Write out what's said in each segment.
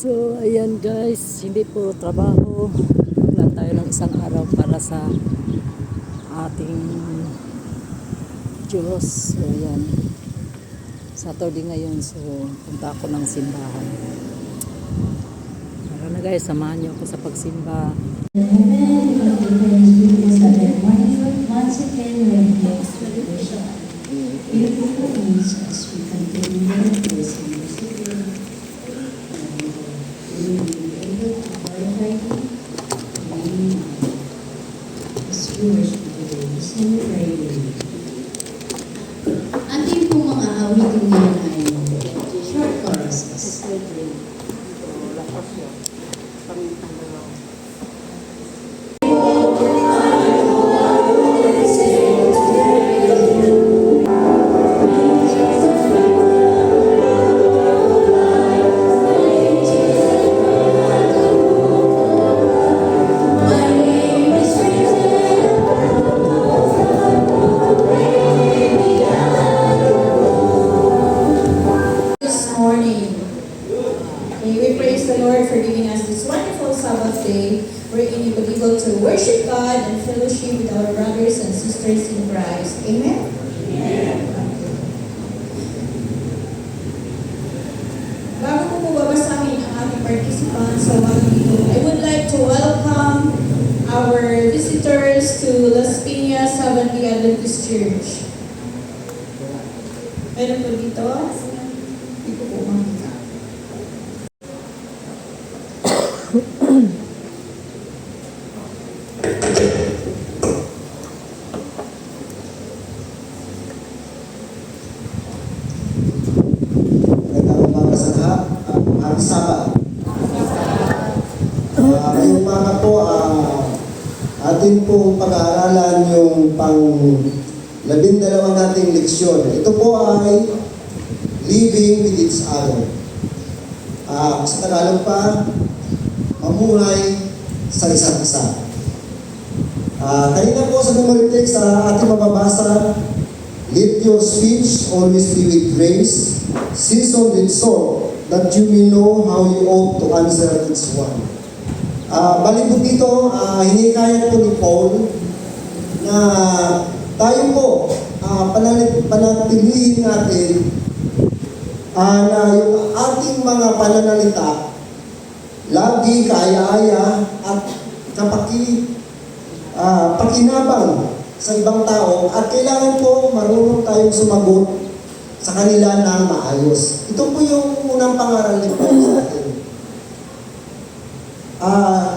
So, ayan guys, hindi po trabaho. Maglaan tayo ng isang araw para sa ating Diyos. So, ayan. Saturday ngayon, so punta ako ng simbahan. Tara na guys, samahan niyo ako sa pagsimba. Once again, we're next to the bishop. Beautiful things as we continue this music. We will be able to verify as we worship today. Sing the prayer. Ating pong mga awitin ngayon ay short choruses. Worship God and fellowship with our brothers and sisters in Christ. Amen? Amen. Bago ko po babasahin ang ating participants sa dito, I would like to welcome our visitors to Las Piñas Seventh-day Adventist Church. Meron po dito? Hindi ko po makita. Ngayong umaga po, atin pong pag-aaralan yung pang-12 nating leksyon. Ito po ay living with each other. Sa Tagalog pa, mamuhay sa isa't isa. Kanina po sa memory text ating mababasa, let your speech always be with grace, seasoned with salt, that you may know how you ought to answer each one. Balik po dito, hinikayat po ni Paul na tayo po panatilihin natin na yung ating mga pananalita lagi kaaya-aya at pakinabang sa ibang tao at kailangan po marunong tayong sumagot sa kanila ng maayos. Ito po yung unang pangaral ni Paul sa atin.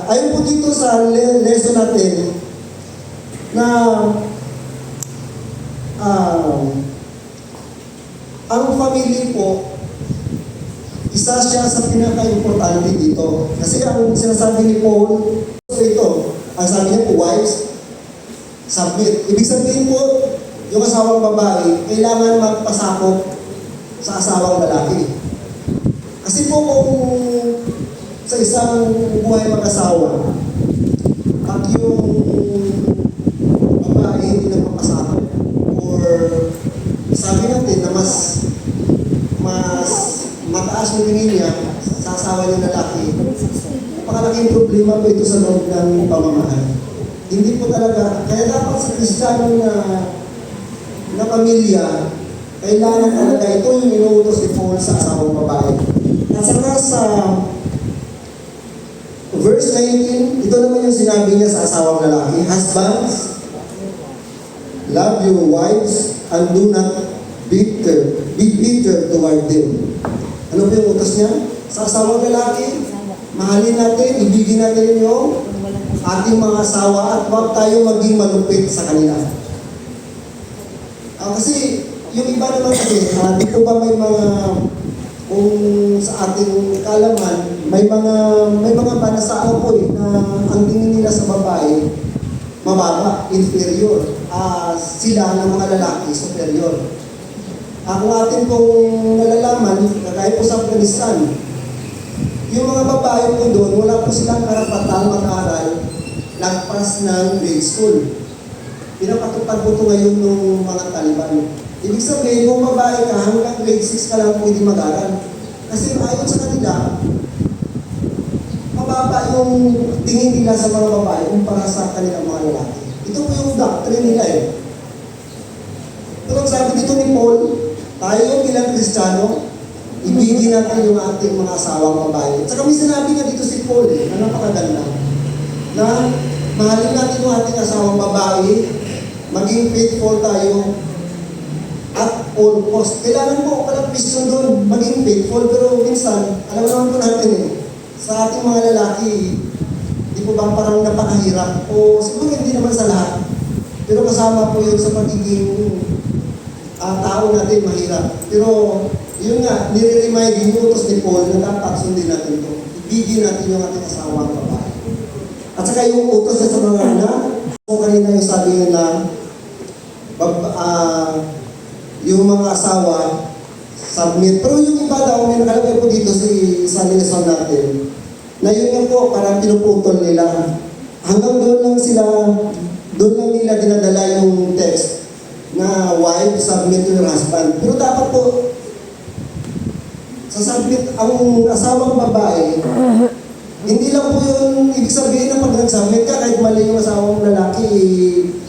Ayon po dito sa lesson natin na ang family po, isa siya sa pinaka-importante dito. Kasi ang sinasabi ni Paul, ito, ang sabi niya po, wives, submit. Ibig sabihin po, yung asawang babae, kailangan magpasakop sa asawang lalaki. Kasi po kung sa isang buhay mag-asawa, pag yung babae hindi nagpapasakop or sabi natin na mas mataas yung tingin niya sa asawa ng lalaki, napakalaking problema po ito sa loob ng pamamahay. Hindi po talaga, kaya dapat sa Kristiyano na pamilya, kailangan talaga ito yung inuutos ni Paul sa asawang babae. At saka sa verse 19, ito naman yung sinabi niya sa asawang lalaki, husbands, love your wives and do not be bitter toward them. Ano po yung utos niya? Sa asawang lalaki, mahalin natin, ibigin natin yung ating mga asawa at huwag tayo maging malupit sa kanila. Kasi yung iba naman kasi, dito ba may mga, kung sa ating kalaman, may mga panasao po na ang tingin nila sa babae, mababa, inferior. Sila ng mga lalaki, superior. Kung atin pong nalalaman, kagaya po sa Afghanistan, yung mga babae po doon, wala po silang karapatang mag-aral, lagpas ng grade school. Pinapatupad po ito ngayon ng mga Taliban. Ibig sabihin, kung babae ka, hanggang grade 6 ka lang pwede mag-aral. Kasi ayon sa kanila, mababa yung tingin nila sa mga babae kumpara sa kanilang mga lalaki. Ito po yung doctrine nila eh. Pero ang sabi dito ni Paul, tayo bilang Kristiyano, ibigin natin yung ating mga asawang babae. At saka may sinabi nga dito si Paul na napakaganda, na mahalin natin yung ating asawang babae, maging faithful tayo at all cost. Kailangan po walang question doon, maging faithful, pero minsan, alam naman po natin eh, sa ating mga lalaki, di po ba parang napakahirap? O siguro hindi naman sa lahat, pero kasama po yun sa pagiging tao natin mahirap. Pero yun nga, nire-remind yung utos ni Paul na dapat sundin natin ito. Ibigin natin yung ating asawang babae. At saka yung utos sa mga anak, kung kanina yung sabi nyo na yung mga asawa submit. Pero yung iba daw, may nakalagay po dito sa lesson natin, na yun nga po, parang pinuputol nila. Hanggang doon lang nila dinadala yung text na wife, submit to your husband. Pero dapat po, sasubmit ang asawang babae, hindi lang po yun ibig sabihin na pag nag-submit ka, kahit mali yung asawang lalaki,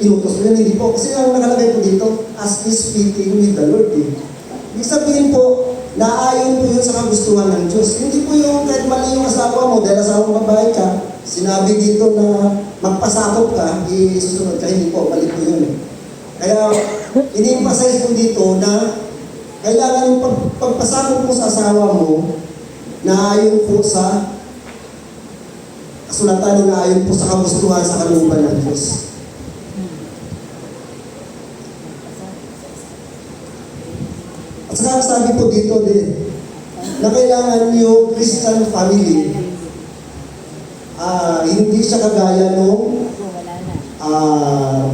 inutos mo yun, hindi po. Kasi ang nakalagay po dito, as is fitting with the Lord. Ibig sabihin po, naayon po yun sa kagustuhan ng Diyos. Hindi po yung kahit mali yung asawa mo, dahil asawang babae ka, sinabi dito na magpasakop ka, susunod ka, hindi po, mali po yun. Kaya, ini-emphasize po dito na kailangan yung pagpasakop mo sa asawa mo na ayon po sa kasulatan na ayon po sa kagustuhan sa kalooban ng Diyos. At saka sabi po dito din na kailangan yung Christian family hindi siya kagaya nung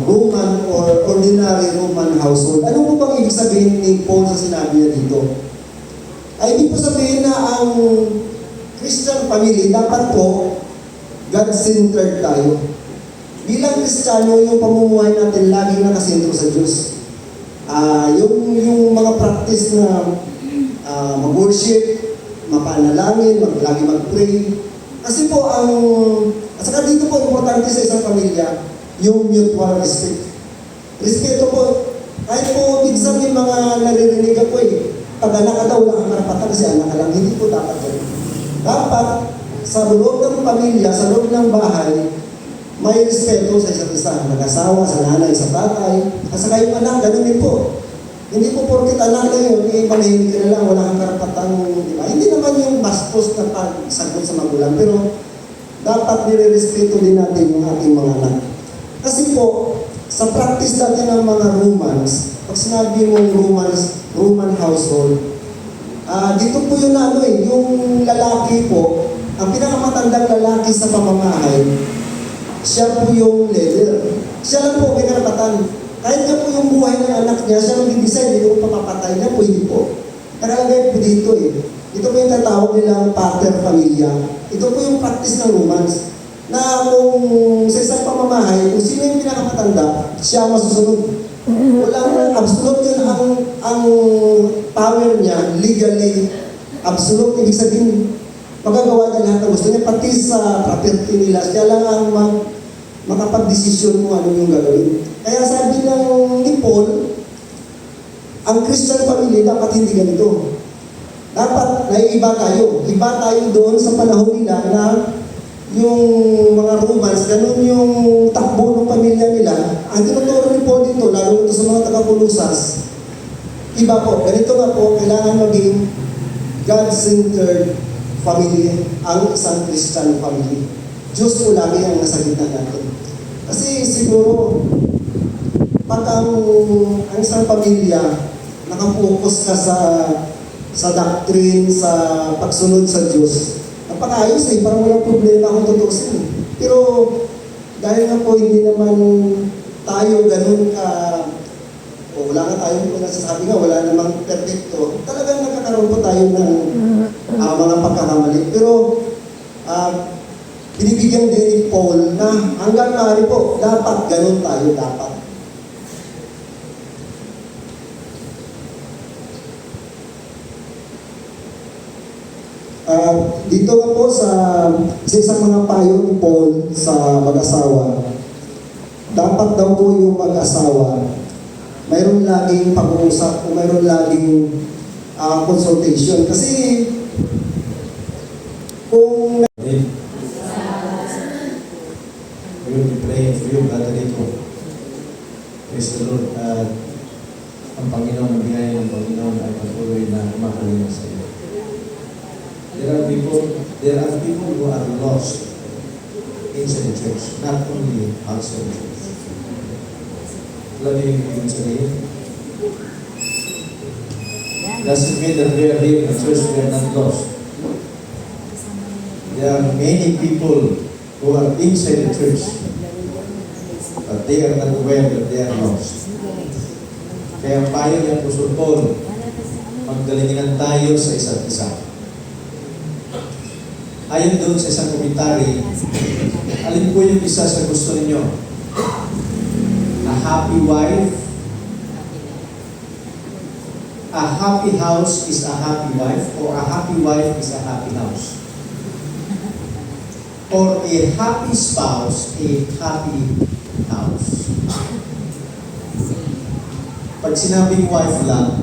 Roman or ordinary Roman household. Ano po bang ibig sabihin ni Paul sa sinabi niya dito? Ay ibig po sabihin na ang Christian family dapat po God-centered tayo. Bilang Kristiyano, yung pamumuhay natin laging nakasentro sa Diyos. Yung mga practice na mag-worship, mapanalangin, lagi mag-pray. Kasi po at saka dito po importante sa isang pamilya, yung mutual respect. Respeto po, kahit po minsan may mga naririnig ako pag anak ka daw, wala kang karapatan kasi anak ka lang, hindi po dapat yun. Dapat, sa loob ng pamilya, sa loob ng bahay, may respeto sa isa't isa, mag-asawa, sa nanay, sa tatay, at saka yung anak, ganun din po. Hindi po porkit anak na yun, manahimik ka na lang, wala kang karapatan, di ba? Hindi naman yung bastos na pagsagot sa magulang, pero dapat nire-respeto din natin yung ating mga anak. Kasi po, sa practice natin ng mga Romans, pag sinabi mong Roman household, dito po yung yung lalaki po, ang pinakamatandang lalaki sa pamamahay, siya po yung leader. Siya lang po may karapatan. Kahit na po yung buhay ng anak niya, siya mag-design, hindi ko papapatay na po, hindi po. Nakalagay po dito Ito po yung tatawag nilang pater familia. Ito po yung practice ng Romans. Na kung sa isang pamamahay, kung sino yung pinakamatanda, siya masusunod. Walang absolute yun ang power niya, legally, absolute. Ibig sabihin, magagawa niya lahat ng gusto niya, pati sa property nila. Siya lang ang makapag-desisyon kung ano yung gagawin. Kaya sabi ni Paul, ang Christian family dapat hindi ganito. Dapat naiiba tayo. Iba tayo doon sa panahon nila na yung mga Romans, ganun yung takbo ng pamilya nila. Ang tinuturo ni Paul dito, lalo ito sa mga taga-Colosas, iba po. Ganito nga po, kailangan maging God-centered family ang isang Christian family. Diyos po lagi ang nasa gitna natin. Kasi siguro, pag ang isang pamilya, nakapokus ka sa doctrine, sa pagsunod sa Diyos, napakayos parang walang problema kung tutusin. Pero dahil nga po hindi naman tayo ganun wala nga tayong nasasabi nga, wala namang perfecto, talagang nagkakaroon po tayo ng mga pagkakamali. Pero binibigyan din ni Paul na hanggang maaari po, dapat ganun tayo, dapat. Dito nga po sa isang mga payo ni Paul sa mag-asawa, dapat daw po yung mag-asawa, mayroon laging pag-uusap o mayroon laging consultation. Kasi kung We will be praying for you, Brother Rico. Praise the Lord. Ang Panginoon, ang biyaya ng Panginoon ay patuloy na makalimang sa iyo. There are people who are lost inside the church, not only outside the church. Alam niyo yung ibig sabihin? Doesn't mean that we are here in the church, we are not lost. There are many people who are inside the church, but they are not aware that they are lost. Kaya ang payo ni Apostol Paul, magdalingan tayo sa isa't isa. Ayon doon sa isang komentary, alin po yung isa sa gusto ninyo? A happy wife? A happy house is a happy wife, or a happy wife is a happy house? Or a happy spouse, a happy house? Pag sinabing wife lang,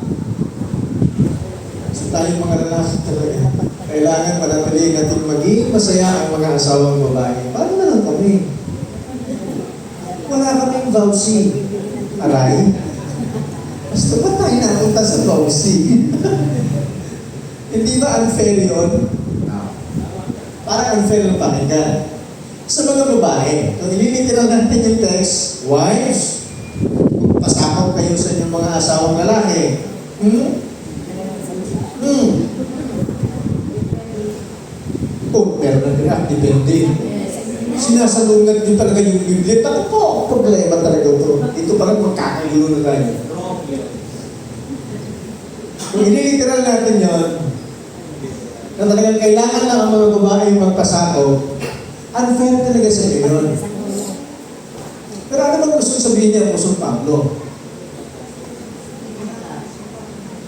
so tayong mga lalaki talaga, kailangan manatili natin maging masaya ang mga asawang babae. Paano na lang kami? Wala kaming vowsy. Aray? Basta ba tayo napunta sa vowsy? Hindi ba unfair yun? Parang unfair ng pakinggan. Sa mga babae, kung ililiteral natin yung text, wives, pasakot kayo sa inyong mga asawang lalaki. Oh, meron na rin depende. Sinasalungan nyo talaga yung Biblia. Ako po, problema talaga ito. Ito parang magkakagulo na tayo. Kung ililiteral natin yan, na talagang kailangan lang ang mga babae magpasakot, unfair talaga sa inyo yun. Pero ano bang gusto sabihin niya Apostol Pablo?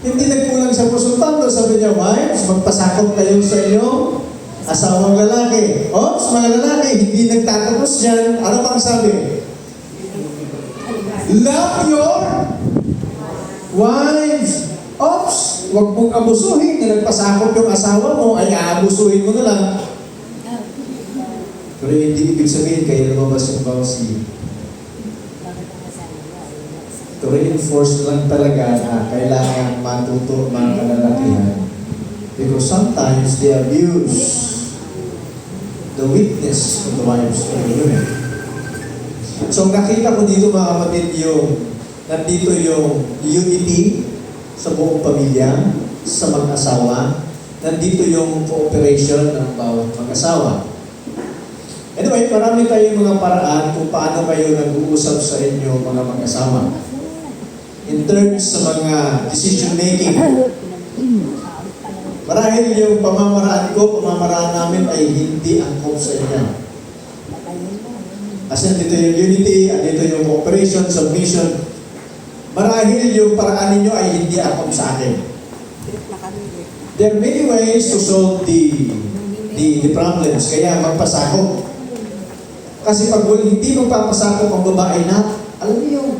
Hindi nagkulang sa Apostol Pablo, sabi niya, wives, magpasakot kayo sa inyong asawang lalaki. Ops, mga lalaki, hindi nagtatapos dyan. Ano pang sabi? Love your wives. Ops, huwag mong abusuhin na nagpasakot yung asawa mo, ay aabusuhin mo na lang. Pero hindi ibig sabihin kayo lumabas yung vowsy. To reinforce lang talaga na kailangan matuto mga kalalakihan. Because sometimes they abuse the weakness of the wives of the women. So nakita ko dito mga kapatid nandito yung unity sa buong pamilya, sa mag-asawa. Nandito yung cooperation ng bawat mag-asawa. Anyway, marami tayong mga paraan kung paano kayo nag-uusap sa inyo mga mag-asawa. In terms sa mga decision making. Marahil yung pamamaraan namin ay hindi angkop sa inyo. Kasi dito yung unity, dito yung cooperation, submission. Marahil yung paraan ninyo ay hindi angkop sa akin. There are many ways to solve the problems. Kaya magpasakop. Kasi pag hindi magpapasakop ang babae na, alam niyo yung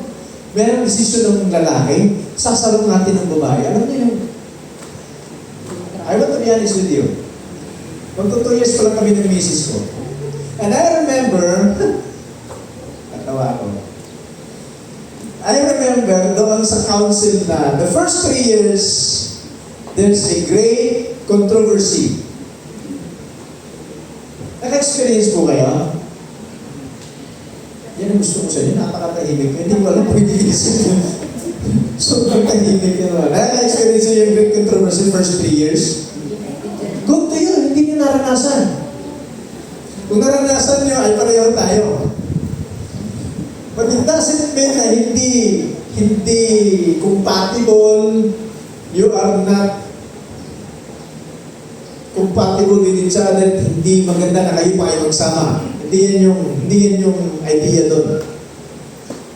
merong desisyon ng lalaki, sasalong natin ng babae. Alam niyo yung I want to be honest with you. Magto 2 years pa lang kami ng misis ko. And I remember, natawa ako. I remember doon sa council na the first 3 years, there's a great controversy. Naka-experience po kayo? Yan ang gusto ko sa inyo, napakatahimik. Hindi ko alam kung iniisip mo. Sobrang tahimik naman. Naka-experience nyo yung great controversy first 3 years? Good to you, hindi nyo naranasan. Kung naranasan nyo, ay pareho tayo. But it doesn't mean na hindi compatible, you are not compatible with each other, hindi maganda na kayo pa kayo magsama. Hindi yan yung idea doon.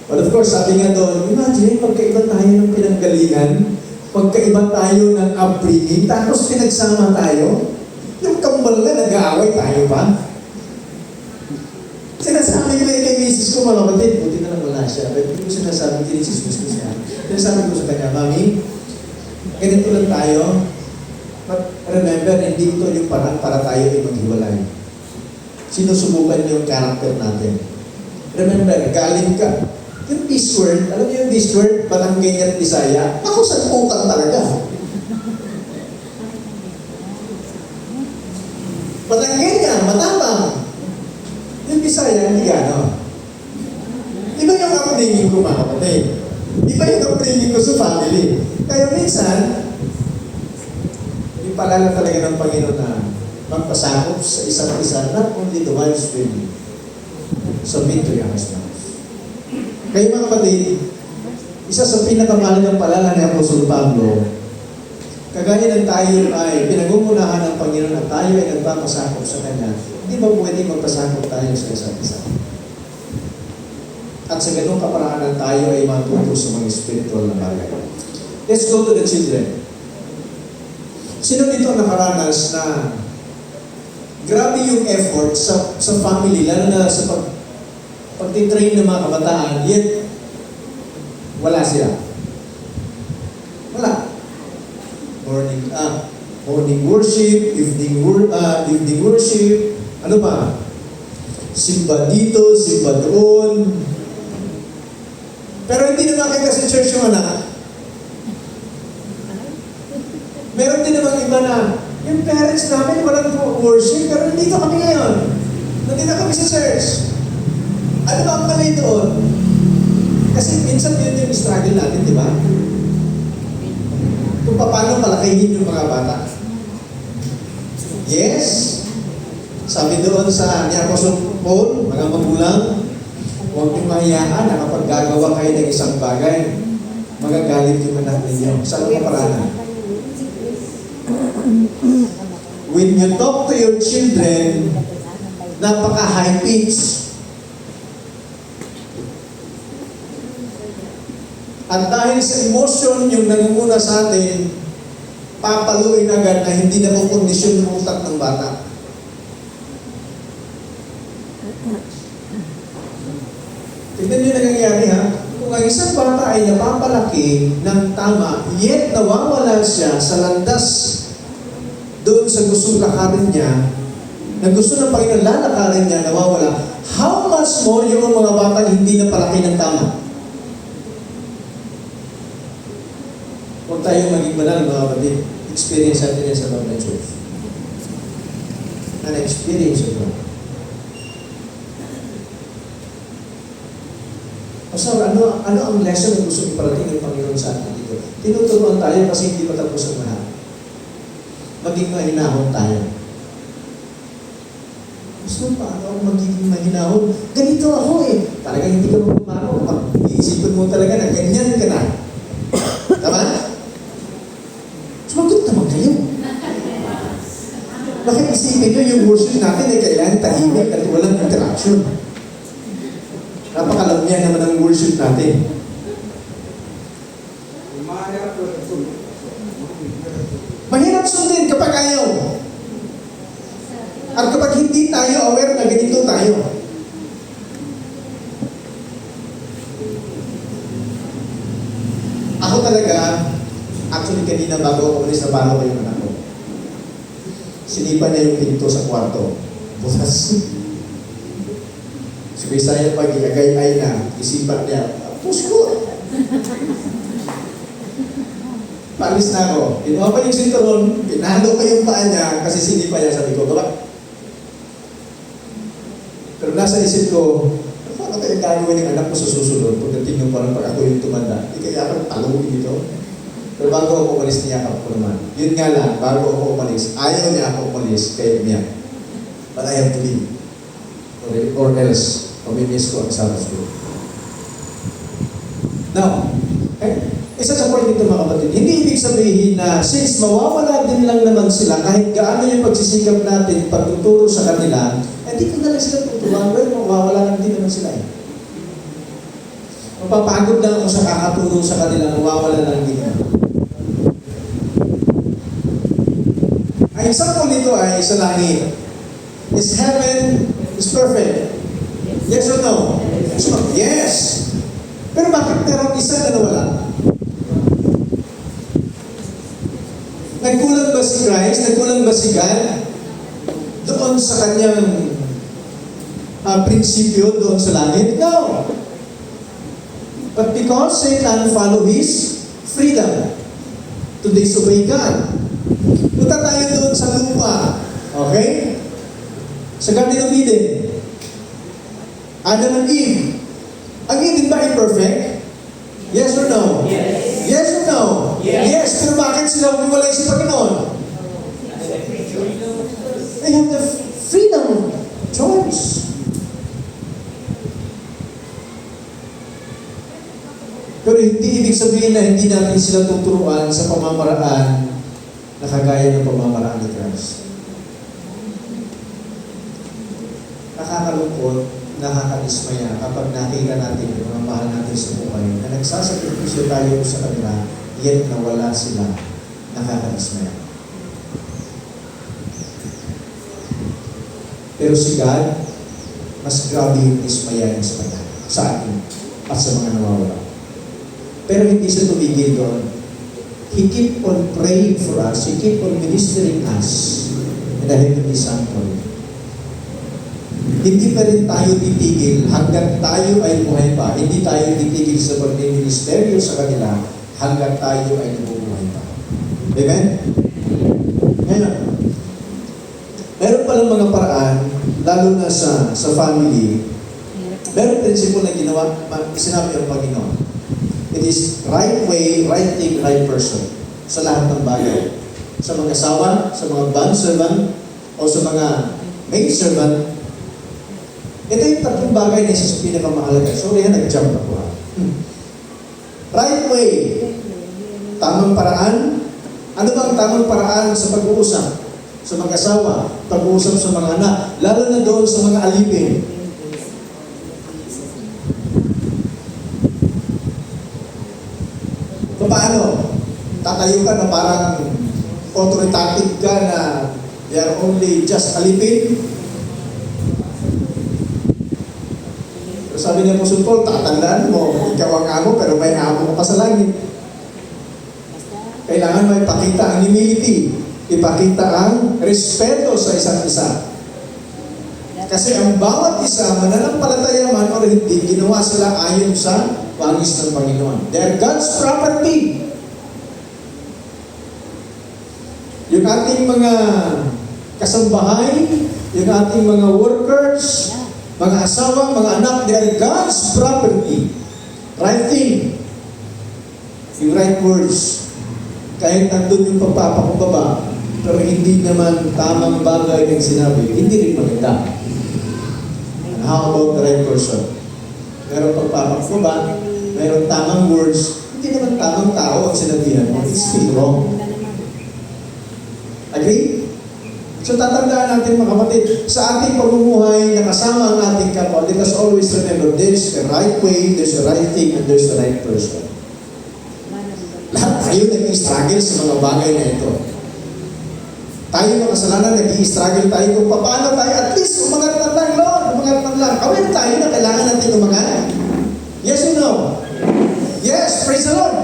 But of course, sabi nga doon, imagine, magkaiba tayo ng pinanggalingan, magkaiba tayo ng upbringing, tapos pinagsama tayo. Yung normal na nag-aaway tayo pa. Sinasabi ko kay misis ko, mga kapatid, buti na lang wala siya. Pero hindi ko sinasabi, tinisismis ko siya. Sinasabi ko sa kanya, Mami, ganito lang tayo. But remember, hindi ito yung parang para tayo ay maghiwalay. Sinusubukan yung character natin. Remember, galing ka. Yung this word, alam niyo yung this word, Barangay at Bisaya, ako sa putang talaga. Barangay niya, matapang. Yung Bisaya, hindi gano'n. Iba yung upbringing ko, mga kapatid. Iba yung upbringing ko sa family. Kaya minsan, ipalala talaga ng Panginoon na magpasakop sa isa't isa, not only the wives will submit to your husbands. Kaya mga kapatid, isa sa pinakamahalagang palala ni Apostol Pablo, kagaya ng tayo ay pinagmumunahan ng Panginoon at tayo ay nagpapasakop sa Kanya, hindi ba pwede magpasakop tayo sa isa't isa? At sa ganung kaparaanan tayo ay matuto sa mga spiritual na bagay. Let's go to the children. Sino dito ang nakaranas na grabe yung effort sa family, lalo na sa pag-train ng mga kabataan, yet wala sila. Wala. Morning worship, evening worship, ano ba? Simba dito, simba doon. Pero hindi naman kayo sa church yung anak. Meron din naman iba na, yung parents namin walang worship, pero nandito kami ngayon. Nandito kami sa church. Ano ba ang mali doon? Kasi minsan yun yung struggle natin, di ba? Kung paano palakihin yung mga bata. Yes. Sabi doon sa ni Apostol Paul, mga magulang, huwag niyong mahiyaan na kapag gagawa kayo ng isang bagay, magagalit yung anak ninyo. Saan ang paraan? When you talk to your children, napaka-high pitch. At dahil sa emotion yung nangunguna sa atin, papaluin agad na hindi na kondisyon ng utak ng bata. Tignan nyo nangyayari ha. Kung ang isang bata ay napapalaki ng tama, yet nawawala siya sa landas doon sa gustong lakarin niya, na gusto ng Panginoon lalakarin niya, nawawala, how much more yung mga bata hindi napalaki ng tama? Huwag tayong maging banal, mga kapatid. Experience natin yan sa loob ng church. An experience of God. Pastor, ano ang lesson na gusto iparating ng Panginoon sa atin dito? Tinuturuan tayo kasi hindi pa tapos ang lahat. Maging mahinahon tayo. Gusto pa, ano ang magiging mahinahon? Ganito ako eh. Talagang hindi ka magpumaro. Pag-iisipin mo talaga na ganyan ka na. Tama? Sumagot naman kayo. Bakit isipin nyo yung worship natin ay kailangan tahimik at walang interaction? Napakalamyan naman ang worship natin. Mahirap sundin kapag ayaw. At kapag hindi tayo aware na ganito tayo. Ako talaga, actually kanina bago ako ulit na bago ko yung anak ko. Sinipa niya yung pinto sa kwarto. Butas. Si Bisaya pag iagay-ay na, isipan niya, pusko! Paalis na ako. Kinuha pa yung sinturon, pinalo ko yung paa niya kasi sinipa niya, sabi ko, gaba. Pero nasa isip ko, ano kaya gagawin ng anak mo sa susunod pagdating ng parang pag ako yung tumanda? Hindi kaya ako talong dito. Pero bago ako umalis, niyakap ko naman. Yun nga lang, bago ako umalis, ayaw niya ako umalis, kaya umiyak. But I have to leave. Or else, mamimiss ko ang Sabbath school. Now, isa sa point nito mga kapatid, hindi ibig sabihin na since mawawala din lang naman sila, kahit gaano yung pagsisikap natin pagtuturo sa kanila, di ko na lang sila tuturuan, well, mawawala lang din naman sila eh. Mapapagod lang ako sa kakatulong sa kanila, mawawala lang din naman. I example nito ay sa langit. Is heaven is perfect? Yes or no? Yes. Pero bakit meron isa na nawala? Nagkulang ba si Christ? Nagkulang ba si God? Doon sa kanyang prinsipyo doon sa langit? No. But because Satan follow his freedom to disobey God. Punta tayo doon sa lupa. Okay? Sa Garden of Eden. Adam and Eve. Ang Eden ba imperfect? Yes or no? Yes. Yes or no? Yes. Yes. Pero bakit sila umiwalay sa Panginoon? They have the freedom of choice. Pero hindi ibig sabihin na hindi natin sila tuturuan sa pamamaraan na kagaya ng pamamaraan ni Christ. Nakakalungkot, nakakadismaya kapag nakita natin yung mga mahal natin sa buhay na nagsasakripisyo tayo sa kanila, yet nawala sila. Nakakadismaya. Pero si God, mas grabe yung dismaya niya sa kanya, sa atin, at sa mga nawawala. Pero hindi siya tumigil doon. He keep on praying for us. He keep on ministering us in the heavenly sanctuary. Hindi pa rin tayo titigil hanggang tayo ay buhay pa. Hindi tayo titigil sa pagministeryo sa kanila hanggang tayo ay nabubuhay pa. Amen? Ngayon, meron palang mga paraan, lalo na sa family, meron prinsipyo na ginawa, sinabi ang Panginoon. It is right way, right thing, right person. Sa lahat ng bagay. Sa mga asawa, sa mga bond servant, o sa mga maid servant. Ito yung tatlong bagay na isa sa pinakamahalaga. Sorry, nag-jump ako ha. Right way. Tamang paraan. Ano bang tamang paraan sa pag-uusap? Sa mga asawa, pag-uusap sa mga anak, lalo na doon sa mga alipin. Paano? Tatayo ka na parang authoritative ka na they are only just alipin. Pero sabi niya po, Paul, tatandaan mo, ikaw ang amo pero may amo ka pa sa langit. Kailangan may ipakita ang humility, ipakita ang respeto sa isa't isa. Kasi ang bawat isa, mananampalataya man o hindi, ginawa sila ayon sa pangis ng Panginoon. They are God's property. Yung ating mga kasambahay, yung ating mga workers, mga asawa, mga anak, they are God's property. Right thing. Yung right words. Kahit nandun yung pagpapakumbaba, pero hindi naman tamang bagay ng sinabi, hindi rin maganda. And how about the right person? Meron pagpapakumbaba, meron tamang words, hindi naman tamang tao ang sinabihan mo. It's still wrong. Agree? So tatandaan natin mga kapatid, sa ating pamumuhay na kasama ang ating kapwa, let us always remember, there's a right way, there's a right thing, and there's a right person. Lahat tayo nag-i-struggle sa mga bagay na ito. Tayo mga kasalanan, nag-i-struggle tayo kung paano tayo, at least umangat na lang, Lord, umangat na lang. Kawin tayo na kailangan natin umangat. Yes or no? Yes, praise the Lord.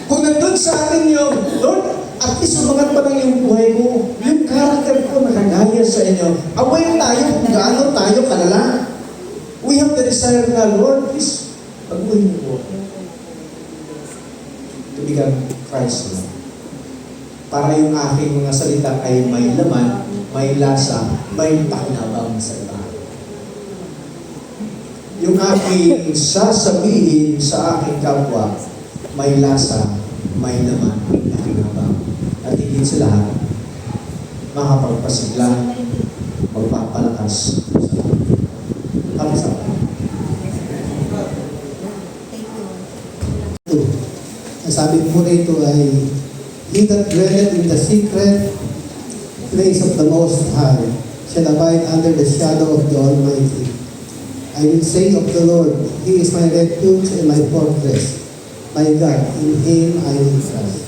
Kung nandun sa atin yung, Lord, at least umangat pa lang yung buhay ko, yung character ko nakagaya sa inyo. Away tayo kung gaano tayo kalala. We have the desire na, Lord, please, pag-uwi mo po. To become Christ Lord. Para yung aking mga salita ay may laman, may lasa, may pakinabang sa iba. Yung aking sasabihin sa aking kapwa, may lasa, may laman, may pakinabang. At higit sa lahat, makapagpasigla, magpapalakas sa lahat. Kapasama. Ang sabi po rito ay, He that dwelleth in the secret place of the Most High shall abide under the shadow of the Almighty. I will say of the Lord, He is my refuge and my fortress, my God, in Him I will trust.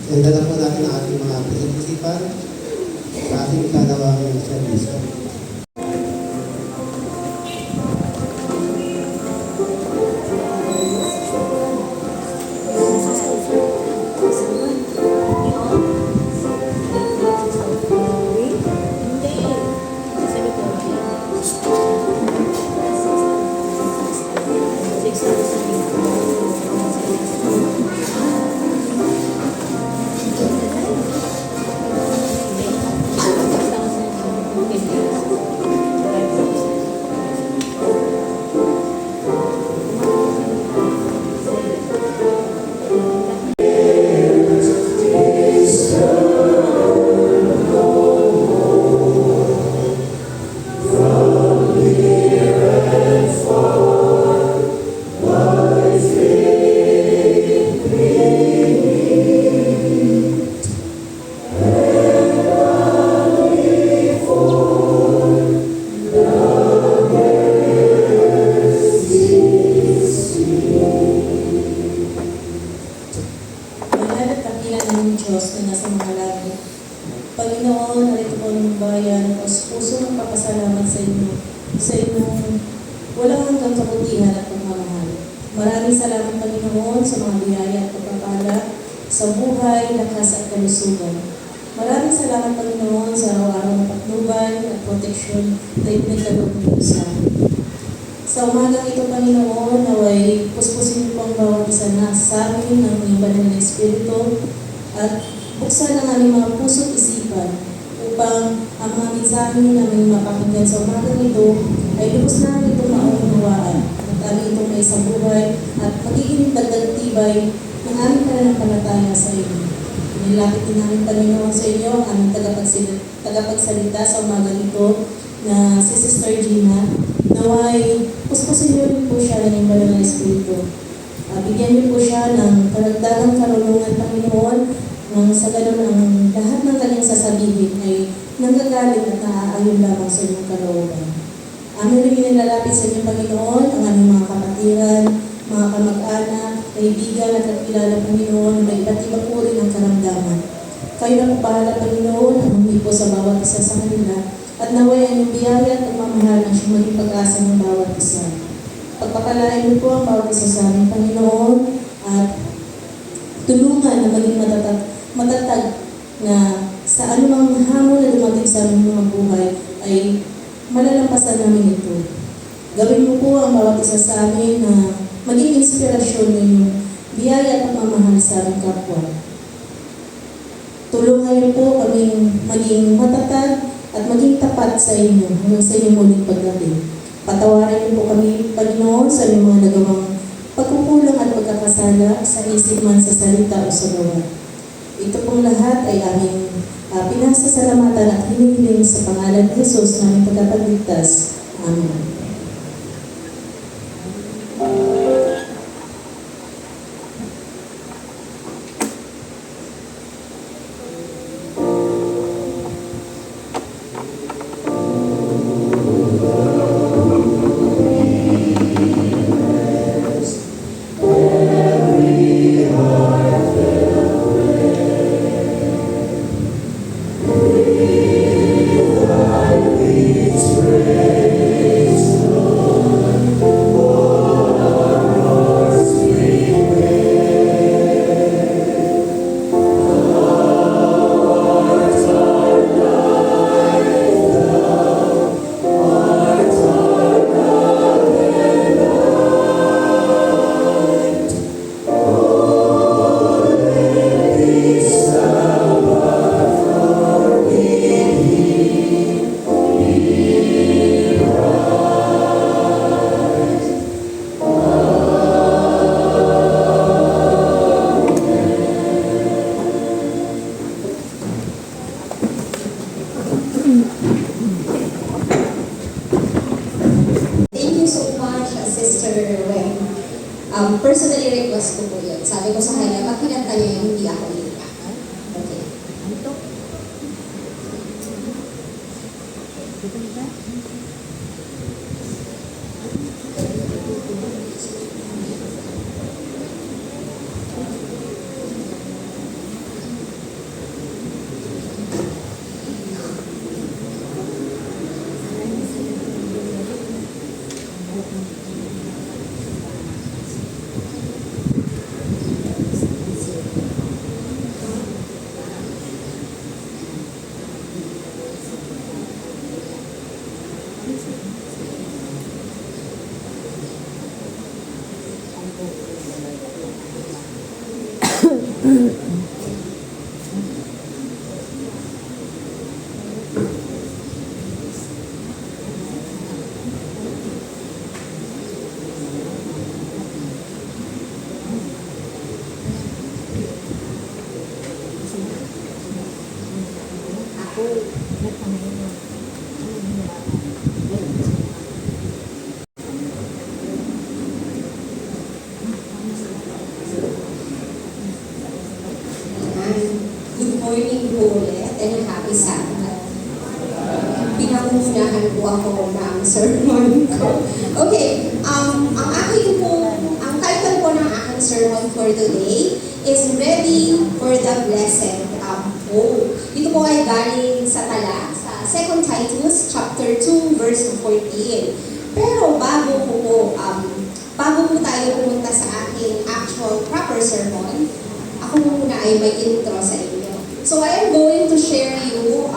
Ganda na po natin ang ating mga pinag-isipan. sa ating ikalawang servisyo. Mahal at dakila ng Diyos na nasa mga langit. Panginoon, narito po ng bayan, puso ng papasalamat sa inyong walang hanggang kabutihan at pagmamahal. Maraming salamat, Panginoon, sa mga biyaya at pagpapala sa buhay, lakas at kalusugan. Maraming salamat, Panginoon, sa araw-araw na patnubay at proteksyon na ipinagkaloob niyo sa amin. Sa umagang ito, Panginoon, naway puspusin niyo po ang bawat isa na sa amin ng inyong banal na Espiritu at buksan ang aming mga puso at isipan upang ang mga mensahe na aming mapakinggan sa umagang ito ay lubos namin itong maunawaan at aming itong may isang buhay at magiging dagdag tibay ng aming pananampalataya sa inyo. Nilapit din namin, Panginoon, sa inyo ang aming tagapagsalita sa umagang ito na si Sister Gina. Naway, puspusin niyo rin po siya ng banal na Espiritu. Bigyan niyo po siya ng karagdagang karunungan, Panginoon, nang sa ganun ang lahat ng kanyang sasabihin ay nanggagaling at naaayon lamang sa inyong kalooban. Amin rin nilalapit sa inyo, Panginoon, ang aming mga kapatiran, mga kamag-anak, kaibigan at kakilala, Panginoon, na iba't ibang uri ng karamdaman. Kayo na po bahala, Panginoon, at humipo sa bawat isa sa kanila at naway ang iyong biyaya at pagmamahal ang siyang maging pag-asa ng bawat isa. Pagpapalain niyo po ang bawat isa sa amin, Panginoon, at tulungan na maging matatag na sa anumang hamon na dumating sa aming mga buhay ay malalampasan namin ito. Gawin mo po ang bawat isa sa amin na maging inspirasyon ng inyong biyaya at pagmamahal sa aming kapwa. Tulungan niyo po kaming maging matatag at maging tapat sa inyo hanggang sa inyong muling pagdating. Patawarin niyo po kami, Panginoon, sa aming mga nagawang pagkukulang at pagkakasala sa isip man, sa salita o sa gawa. Ito pong lahat ay aming pinasasalamatan at hinihiling sa pangalan ni Jesus na aming tagapagligtas. Amen. Thank you so much, Sister Wen. Personally request ko po yun. Sabi ko sa kanya, magkinanta niya yung hindi ako iiyak. Okay. nangungunahan po ako ng sermon ko. Okay, ang title po ng aking sermon for today is Ready for the Blessed Hope. Ito po ay galing sa tala, sa 2 Titus chapter 2 verse 14. Pero bago po tayo pumunta sa aking actual proper sermon, ako muna ay may intro sa inyo. So I am going to share you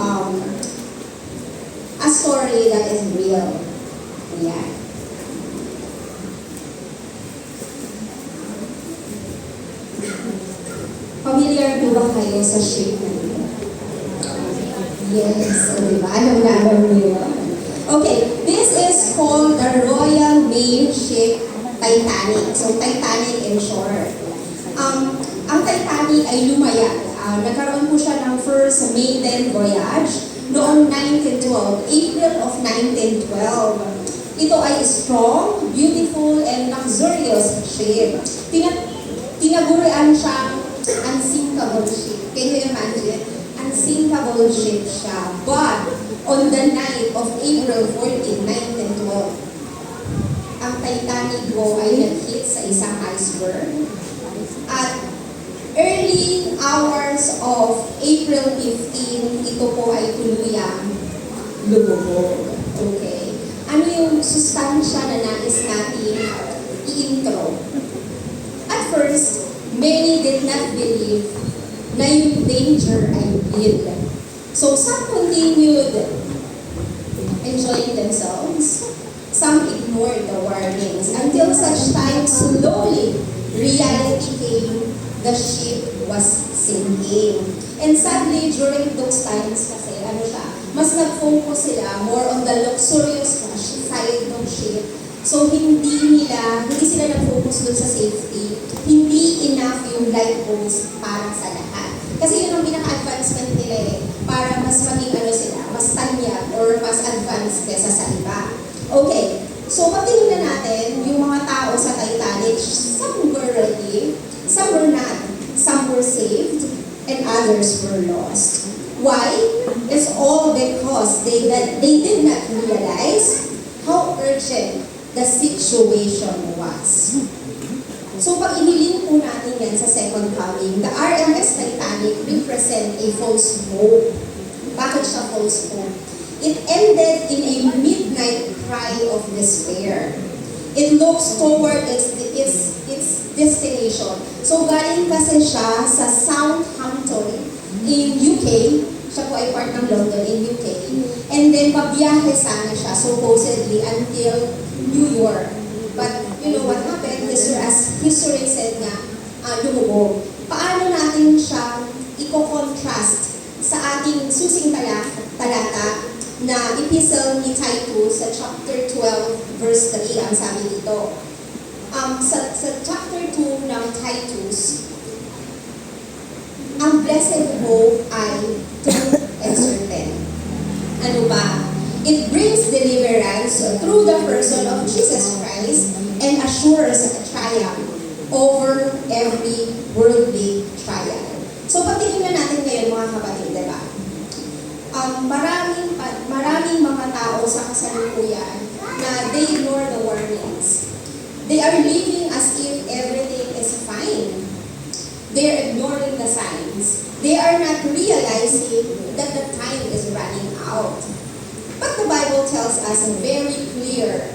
a story that is real. Ayan. Familiar po ba kayo sa ship na ito? Yes, o diba? Alam niyo. Okay, this is called the Royal Mail Ship Titanic. So, Titanic in short. Ang Titanic ay lumaya. Nagkaroon po siya ng first maiden voyage noong 1912, April of 1912. Ito ay strong, beautiful, and luxurious ship. Tinagurian siyang unsinkable ship. Can you imagine? Unsinkable ship siya. But, on the night of April 14, 1912, ang Titanic po ay nag-hit sa isang iceberg. At early hours of April 15, ito po ay tuluyang lumubog. Okay. Ano yung sustansya na nais natin i-intro? At first, many did not believe na yung danger ay real. So some continued enjoying themselves. Some ignored the warnings until such time slowly reality came, the ship was sinking. And sadly, during those times kasi, mas nag-focus sila more on the luxurious side ng ship. So, hindi sila nag-focus dun sa safety. Hindi enough yung lifeboats para sa lahat. Kasi yun ang pinaka-advancement nila para mas maging mas tanyag or mas advanced kesa sa iba. Okay, so patingin na natin yung mga tao sa Titanic. Some were ready, some were not. Some were saved, and others were lost. Why? It's all because they did not realize how urgent the situation was. So pag iniling po natin yan sa second coming, the RMS Titanic represent a false hope. Bakit siya false hope? It ended in a midnight cry of despair. It looks toward its destination. So galing kasi siya sa Southampton in UK. Siya po ay part ng London in UK. And then pabiyahe sana siya supposedly until New York. But you know what happened? As history said nga, lumubog. Paano natin siya i-contrast sa ating susing talata na epistle ni Titus sa chapter 12 verse 3 ang sabi dito. Sa chapter 2 ng Titus, ang blessed hope ay true and certain. Ano ba? It brings deliverance through the person of Jesus Christ and assures a triumph over every worldly trial. So patingin na natin ngayon mga kapatid, diba? Maraming mga tao sa kasalukuyan na they ignore the warnings. They are living as if everything is fine. They are ignoring the signs. They are not realizing that the time is running out. But the Bible tells us very clear,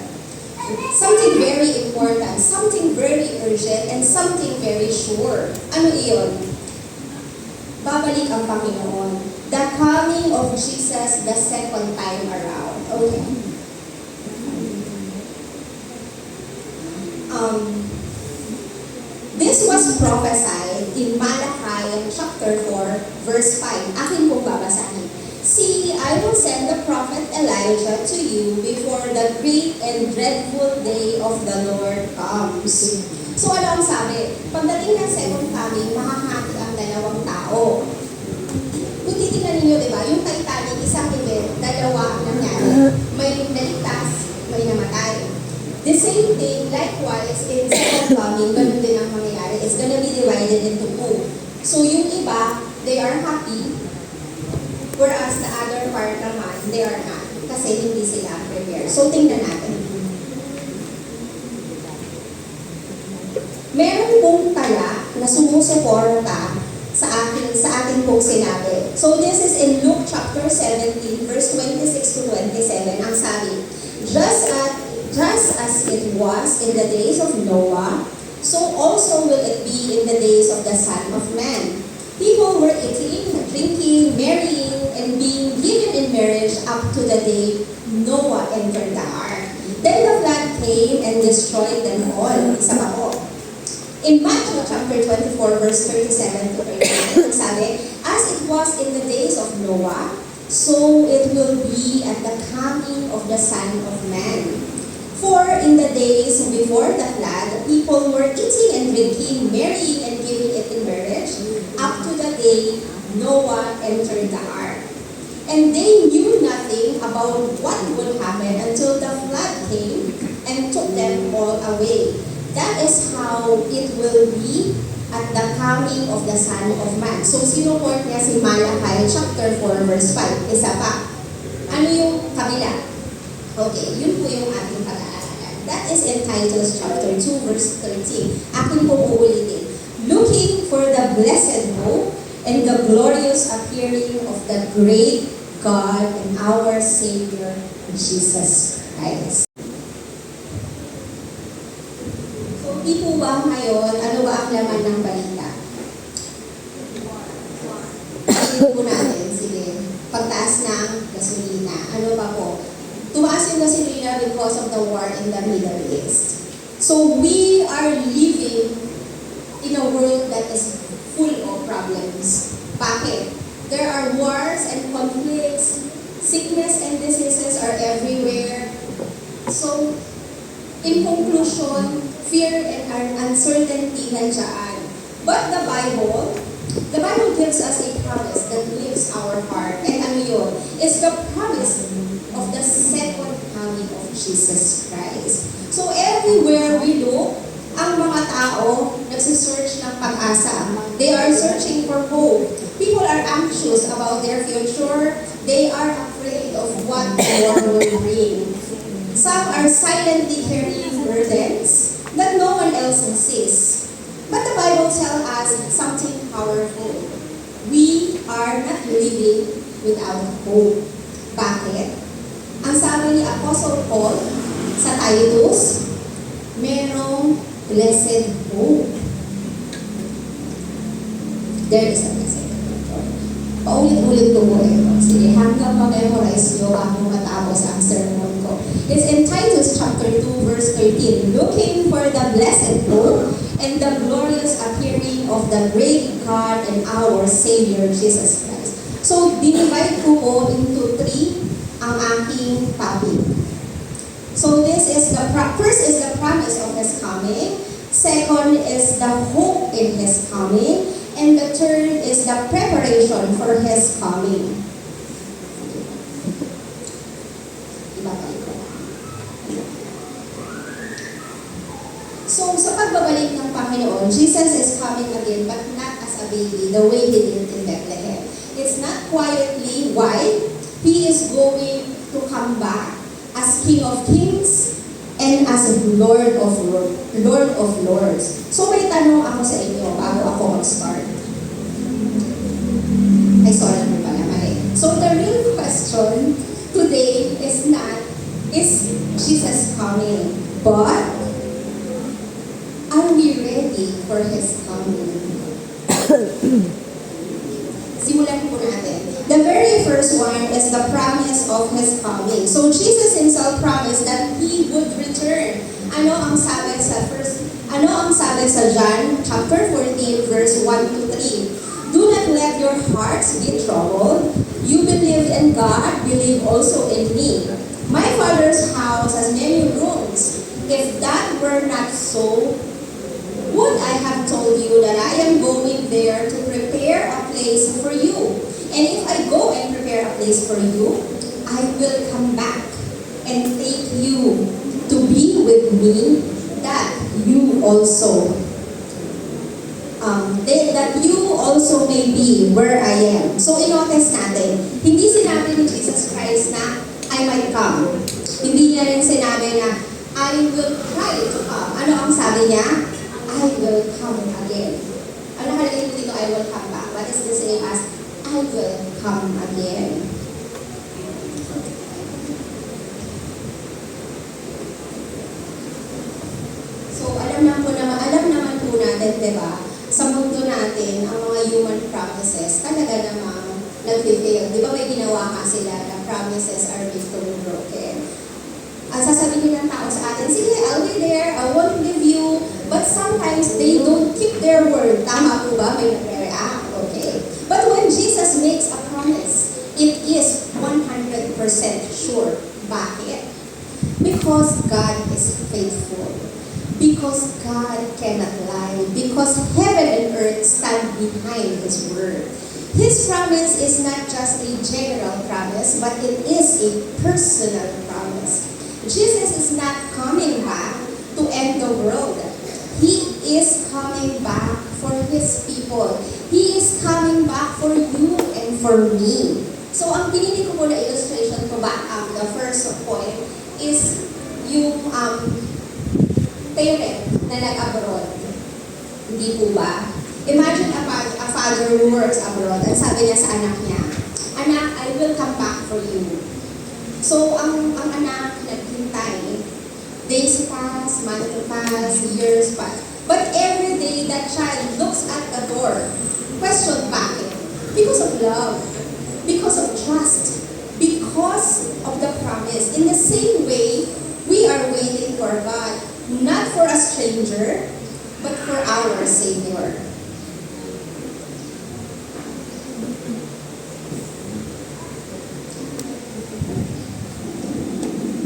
something very important, something very urgent, and something very sure. Ano iyon? Babalik ang Panginoon. The coming of Jesus the second time around. Okay. This was prophesied in Malachi chapter 4, verse 5. Akin pong babasahin. See, I will send the prophet Elijah to you before the great and dreadful day of the Lord comes. So ano ang sabi? Pagdating ng second coming, makahati ang dalawang tao. Kung titignan ninyo, di ba, yung Titanic, isang event, dalawa nangyari. May naligtas, may namatay. The same thing, likewise, in second coming, ganun din ang mangyayari. It's gonna be divided into two. So yung iba, they are happy, whereas the other part naman, they are not. Kasi So, tingnan natin. Meron pong tala na sumusuporta sa ating pong sinabi. So, this is in Luke chapter 17, verse 26 to 27. Ang sabi, just as it was in the days of Noah, so also will it be in the days of the Son of Man. People were eating, drinking, marrying, and being given in marriage up to the day Noah entered the ark. Then the flood came and destroyed them all. Isa pa po. In Matthew chapter 24, verse 37 to 39, sabi, as it was in the days of Noah, so it will be at the coming of the Son of Man. For in the days before the flood, people were eating and drinking, marrying and giving it in marriage, up to the day Noah entered the ark. And they knew nothing about what would happen until the flood came and took them all away. That is how it will be at the coming of the Son of Man. So, sinuport niya si Malachi chapter 4, verse 5. Isa pa. Ano yung kabila? Okay, yun po yung ating pag-aaralan. That is in Titus chapter 2, verse 13. Akin po uulitin. Looking for the blessed hope and the glorious appearing of the great God and our Savior, Jesus Christ. Di po ba ngayon, ano ba ang laman ng balita? Sige po natin, sige. Pagtaas ng gasolina. Ano ba po? Tumaas yung gasolina because of the war in the Middle East. So we are living in a world that is full of problems. Bakit? There are wars and conflicts. Sickness and diseases are everywhere. So, in conclusion, fear and uncertainty nandiyan. But the Bible gives us a promise that lifts our heart. And ano yun? It's the promise of the second coming of Jesus Christ. So everywhere we look, ang mga tao nagsisearch ng pag-asa. They are searching for hope. People are anxious about their future. They are afraid of what the war will bring. Some are silently carrying burdens that no one else sees. But the Bible tells us something powerful. We are not living without hope. Bakit? Ang sabi ni Apostle Paul sa Titus, merong blessed hope. There is a blessed hope. Paulit-ulit ko po ito. Sige, hanggang ma-memorize nyo bago matapos ang sermon ko. It's in Titus chapter 2, verse 13. Looking for the blessed hope and the glorious appearing of the great God and our Savior, Jesus Christ. So, dinivide ko po into 3 ang aking topic. So, this is first is the promise of His coming. Second is the hope in His coming. And the third is the preparation for His coming. So, sa pagbabalik ng Panginoon, Jesus is coming again, but not as a baby, the way He did in Bethlehem. It's not quietly. Why? He is going to come back as King of Kings and as Lord of Lords. So, may tanong ako sa inyo bago ako mag-start. Ay, sorry mo pala, mali. So, the real question today is not, is Jesus coming? But, are we ready for His coming? Simulan po natin. The very first one is the promise of His coming. So, Jesus Himself promised that He would return. Ano ang sabi sa John chapter 14, verse 1 to 3? Do not let your hearts be troubled. You believe in God, believe also in me. My Father's house has many rooms. If that were not so, would I have told you that I am going there to prepare a place for you? And if I go and prepare a place for you, I will come back and take you to be with me, that you also may be where I am. So, inotes natin, hindi sinabi ni Jesus Christ na I might come come. Hindi niya rin sinabi na, I will try to come. Ano ang sabi niya? I will come again. Ano nakalagay ko dito, I will come back? What is the same as, I will come again. So, alam naman po natin, di ba? Sa mundo natin, ang mga human promises, talaga namang nag-fail. Di ba may ginawa ka sila na promises are made to be broken? At sasabihin ng tao sa atin, sige, I'll be there, I won't leave you. But sometimes they don't keep their word. Tama po ba? May nagre-react. Okay. But when Jesus makes a promise, it is 100% sure. Bakit? Because God is faithful. Because God cannot lie. Because heaven and earth stand behind His word. His promise is not just a general promise, but it is a personal promise. Jesus is not coming back to end the world. He is coming back for His people. He is coming back for you and for me. So, ang pinili ko po na illustration ko back the first point is yung parent na nag-abroad. Hindi po ba? Imagine a father who works abroad at sabi niya sa anak niya, anak, I will come back for you. So, ang anak naghintay. Days pass, months pass, years pass. But every day, that child looks at the door. Question, bakit? Because of love. Because of trust. Because of the promise. In the same way, we are waiting for God. Not for a stranger, but for our Savior.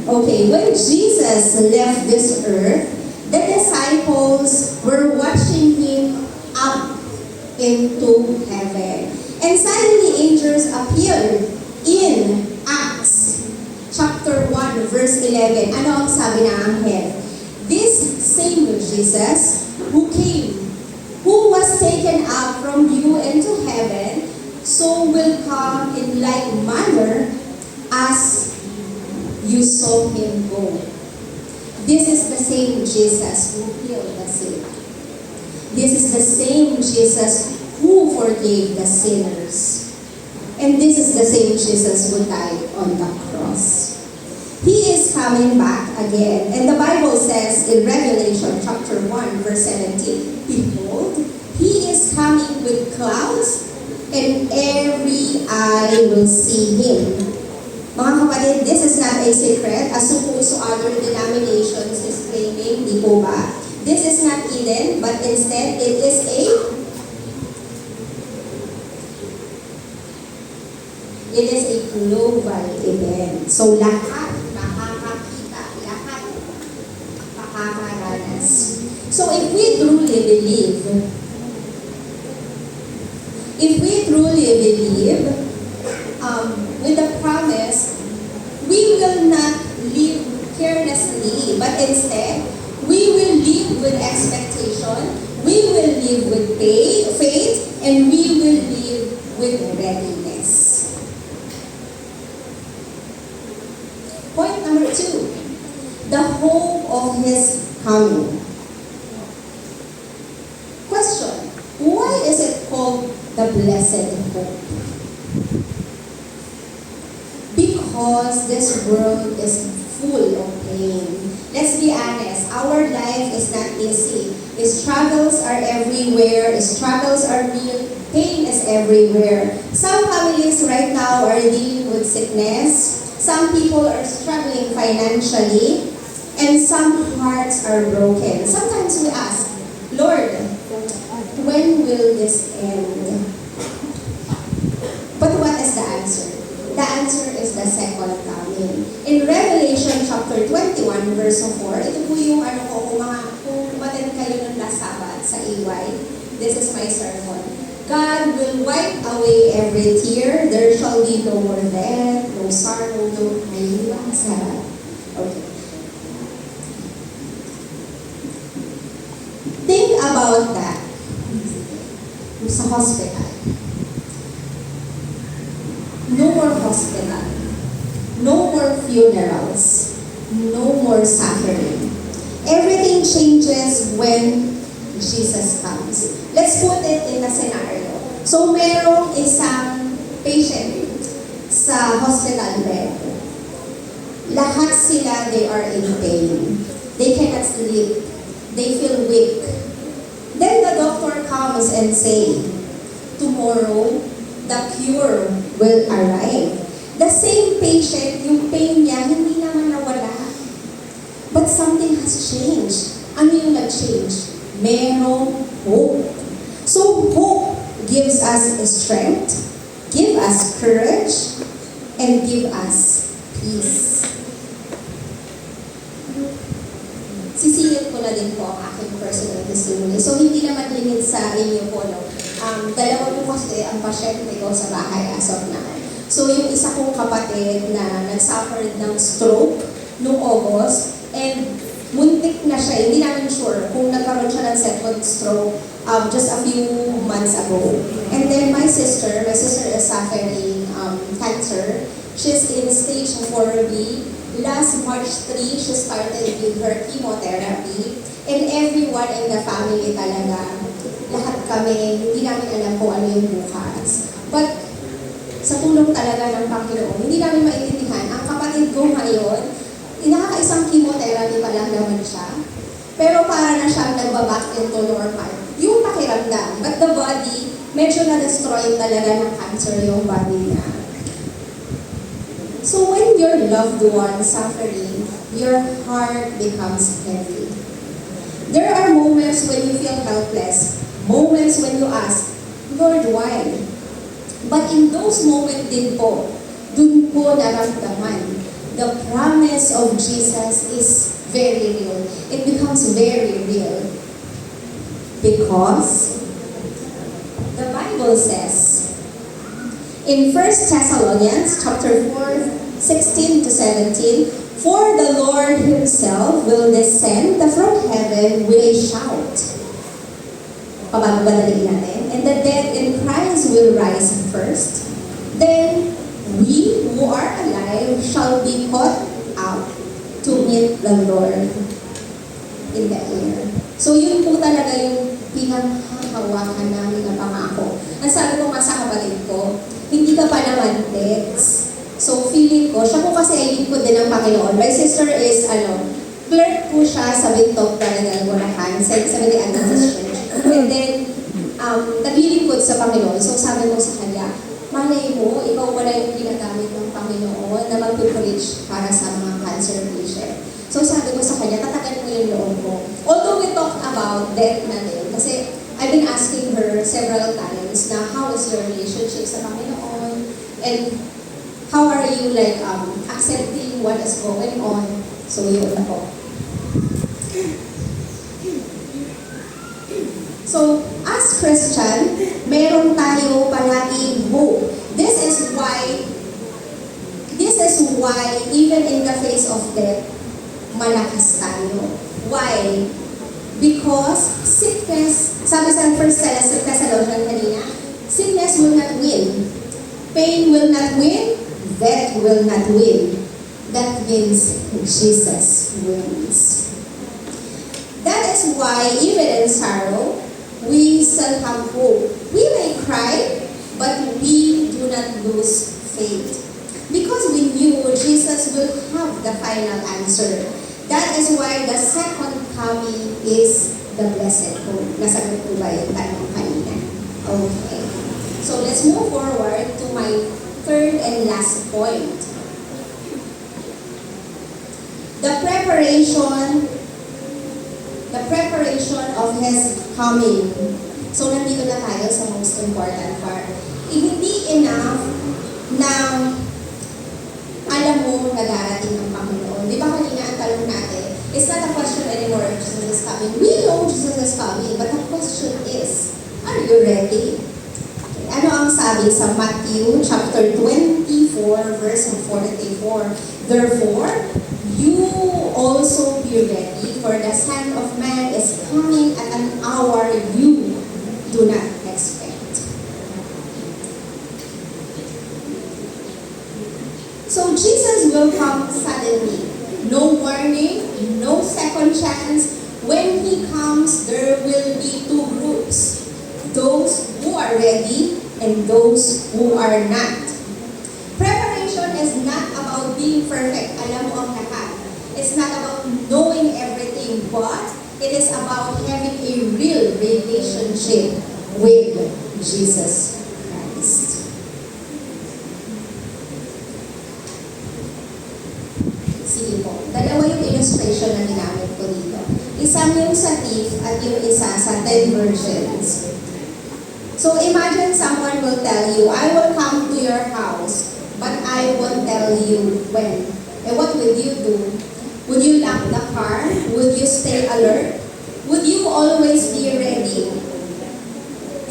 Okay, when Jesus left this earth, the disciples were watching Him up into heaven. And suddenly angels appeared in Acts chapter 1 verse 11. Ano ang sabi ng anghel? This same Jesus who came, who was taken up from you into heaven, so will come in like manner as you saw Him go. This is the same Jesus who healed the sick. This is the same Jesus who forgave the sinners. And this is the same Jesus who died on the cross. He is coming back again. And the Bible says in Revelation chapter 1 verse 17, behold, He is coming with clouds, and every eye will see Him. Mga kapatid, this is not a secret as opposed to other denominations is claiming, di po ba? This is not Eden, but instead it is a global event. So lahat makakakita, lahat makakaranas. So if we truly believe with the promise, we will not live carelessly, but instead, we will live with expectation, we will live with faith, and we will live with readiness. Point number 2, the hope of His coming. Question, why is it called the blessed hope? Because this world is full of pain. Let's be honest, our life is not easy. Struggles are everywhere. Struggles are real. Pain is everywhere. Some families right now are dealing with sickness. Some people are struggling financially. And some hearts are broken. Sometimes we ask, Lord, when will this end? But what is the answer? The answer is the second coming. In Revelation chapter 21 verse 4, ito po yung kung umattend kayo ng last Sabbath sa EY, this is my sermon. God will wipe away every tear. There shall be no more death, no sorrow, no pain. Okay. Think about that. Sa hospital. No more hospital. No more funerals, no more suffering. Everything changes when Jesus comes. Let's put it in a scenario. So merong isang patient sa hospital bed. Lahat sila, they are in pain. They cannot sleep. They feel weak. Then the doctor comes and say, tomorrow, the cure will arrive. The same patient, yung pain niya, hindi naman nawala. But something has changed. Ano yung nag-change? Merong hope. So hope gives us strength, give us courage, and give us peace. Sisingit ko na din po ang aking personal testimony. So hindi naman limit sa inyo po, no? Dalawa po kasi ang pasyente ko sa bahay as of now. So yung isa kong kapatid na nag-suffered ng stroke noong August, and muntik na siya, hindi namin sure kung nagkaroon siya ng second stroke just a few months ago. And then my sister is suffering cancer. She's in stage 4B. Last March 3, she started with her chemotherapy. And everyone in the family talaga, lahat kami, hindi namin alam kung ano yung bukas. But sa tulong talaga ng Panginoon, hindi namin maintindihan. Ang kapatid ko ngayon, nakakaisang chemotherapy pa lang naman siya. Pero para na siyang nagbaback into normal. Yung pakiramdam. But the body, medyo na-destroy talaga ng cancer yung body niya. So when your loved one suffering, your heart becomes heavy. There are moments when you feel helpless. Moments when you ask, Lord, why? But in those moments din po, dun po naramdaman. The promise of Jesus is very real. It becomes very real. Because the Bible says, in 1 Thessalonians chapter 4, 16 to 17, for the Lord Himself will descend from heaven with a shout. Pabagbadaliin natin. And the dead in Christ will rise first. Then we who are alive shall be caught up to meet the Lord in the air. So yun po talaga yung pinanghahawakan namin na pangako. Ang sabi ko nga sa kapatid ko, hindi ka pa naman deads. So feeling ko, siya po kasi ay lingkod din ng Panginoon. My sister is, clerk po siya sa Bintog Paranal, Bulacan, sa Seventh-day Adventist Church. And then, naglilingkod sa Panginoon. So sabi ko sa kanya, malay mo, ikaw wala yung ginagamit ng Panginoon na mag-preach para sa mga cancer patient. So sabi ko sa kanya, tatagan mo yung loob mo. Although we talked about death na din, kasi I've been asking her several times na how is your relationship sa Panginoon? And how are you accepting what is going on? So yun po. So as Christian, meron tayo palaging hope. This is why even in the face of death, malakas tayo. Why? Because sickness, sabi sa 1 Thessalonians kanina, sickness will not win. Pain will not win. Death will not win. That means Jesus wins. That is why even in sorrow, we still have hope. We may cry, but we do not lose faith. Because we knew Jesus will have the final answer. That is why the second coming is the blessed hope. Nasagot po ba yung tanong kanina? Okay. So let's move forward to my third and last point. The preparation of His coming. So nandito na tayo sa most important part. Hindi enough na alam mo na darating ang Panginoon. Di ba kanina ang tanong natin, it's not a question anymore if Jesus is coming. We know Jesus is coming, but the question is, are you ready? Okay. Ano ang sabi sa Matthew chapter 24, verse 44? Therefore, you also be ready, for the Son of Man is coming at an hour you do not expect. So Jesus will come sa chance, when He comes, there will be two groups. Those who are ready and those who are not. Preparation is not about being perfect. Alam mo ang lahat. It's not about knowing everything, but it is about having a real relationship with Jesus Christ. Sige po. Dalawa yung illustration na ginamit ko dito. Isang yung sa thief at yung isa sa 10 virgins. So imagine someone will tell you, I will come to your house, but I won't tell you when. And what would you do? Would you lock the car? Would you stay alert? Would you always be ready?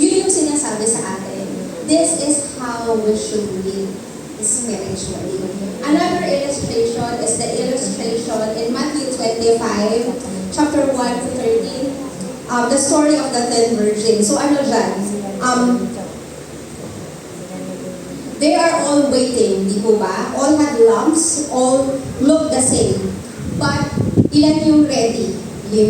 Yun yung sinasabi sa atin. This is how we should live spiritually. Another illustration is the illustration in Matthew 25, chapter 1 to 13, the story of the 10 virgins. So ano dyan? They are all waiting, di po ba? All had lamps, all look the same. But ilan yung ready? 5.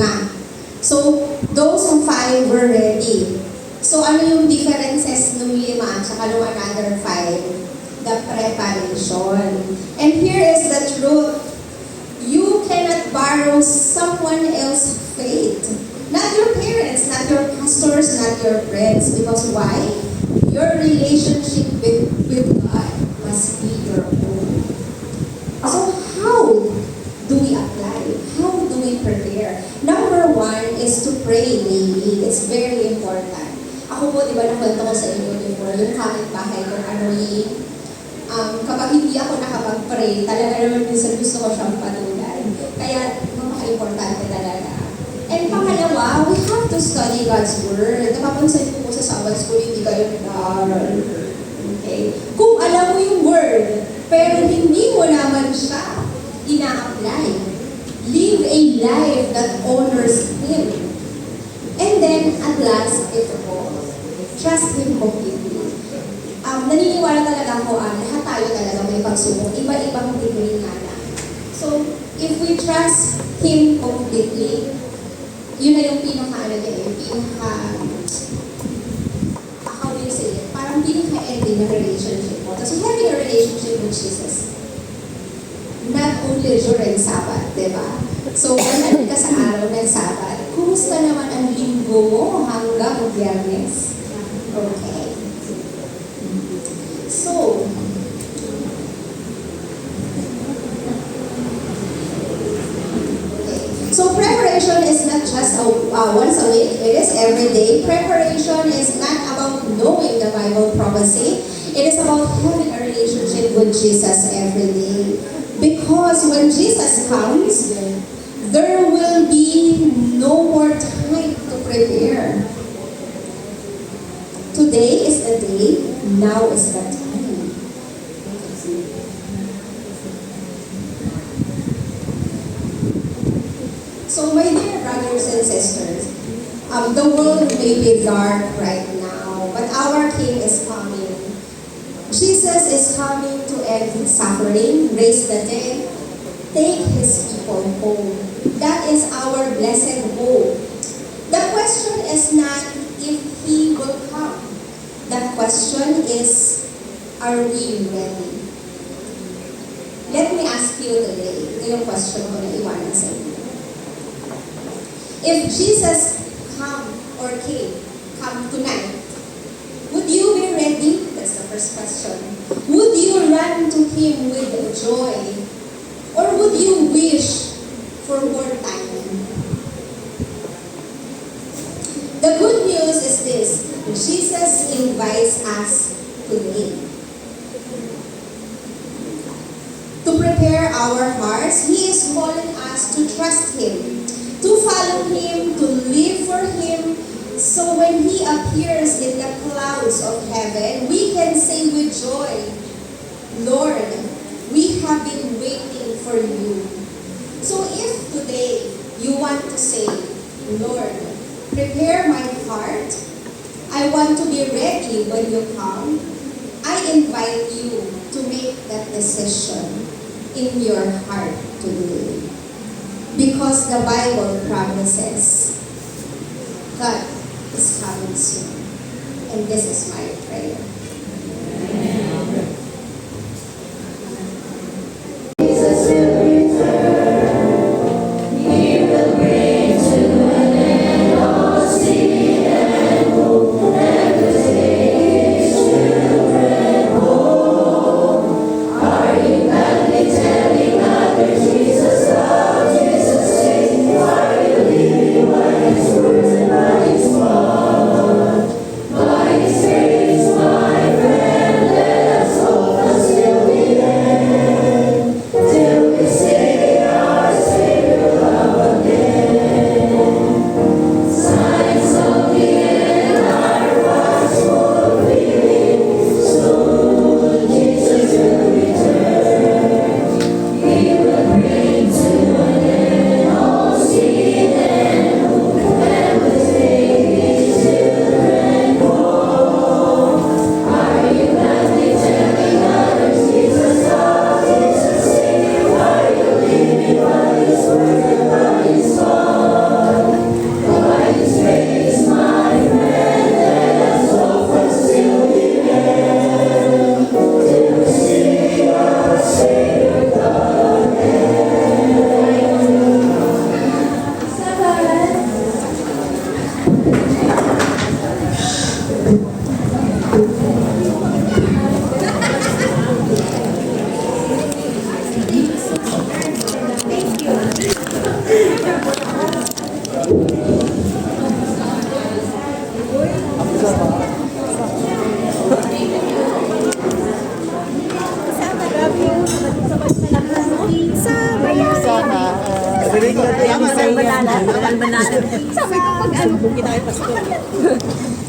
So those 5 were ready. So ano yung differences ng 5 at saka ng another 5? The preparation. And here is the truth. You cannot borrow someone else's faith. Not your parents, not your pastors, not your friends. Because why? Your relationship with God must be your own. So how do we apply? How do we prepare? Number 1 is to pray daily. It's very important. Ako po, di ba nakwento ko sa inyo before, yung kapitbahay ko, kapag hindi ako nakapag-pray, talaga naman minsan gusto ko siyang patulan. Kaya, napaka-importante talaga. And pangalawa, we have to study God's Word. Napapansin ko po sa Sabbath School, hindi kayo nag-aaral. Okay? Kung alam mo yung Word, pero hindi mo naman siya ina-apply, live a life that honors Him. And then, at last, ito po, trust Him completely. Naniniwala talaga ako, lahat tayo talaga may pagsubok. Iba-ibang degree nga lang. So, if we trust Him completely, yun na yung how do you say it? Parang pinaka-ending ng relationship mo. So, having a relationship with Jesus, not only during Sabbath, di ba? So, kung ka sa araw ng Sabbath, kumusta naman ang linggo mo hanggang Biyernes? Okay. So, preparation is not just once a week, it is every day. Preparation is not about knowing the Bible prophecy, it is about having a relationship with Jesus every day. Because when Jesus comes, there will be no more time to prepare. Today is the day, now is the time. So my dear brothers and sisters, the world may be dark right now, but our King is coming. Jesus is coming to end suffering, raise the dead, take His people home. That is our blessed hope. The question is not if He will come. The question is, are we ready? Let me ask you today, ito yung question ko na iwanan sa inyo. If Jesus come tonight, would you be ready? That's the first question. Would you run to Him with joy? Or would you wish for more time? The good news is this. Jesus invites us today to prepare our hearts. He is calling us to trust Him, to follow Him, to live for Him, so when He appears in the clouds of heaven, we can say with joy, Lord, we have been waiting for You. So if today you want to say, Lord, prepare my heart, I want to be ready when You come, I invite you to make that decision in your heart today. Because because the Bible promises God is coming soon. And this is my prayer. Sabi ko pag ano, kita kay Pastor.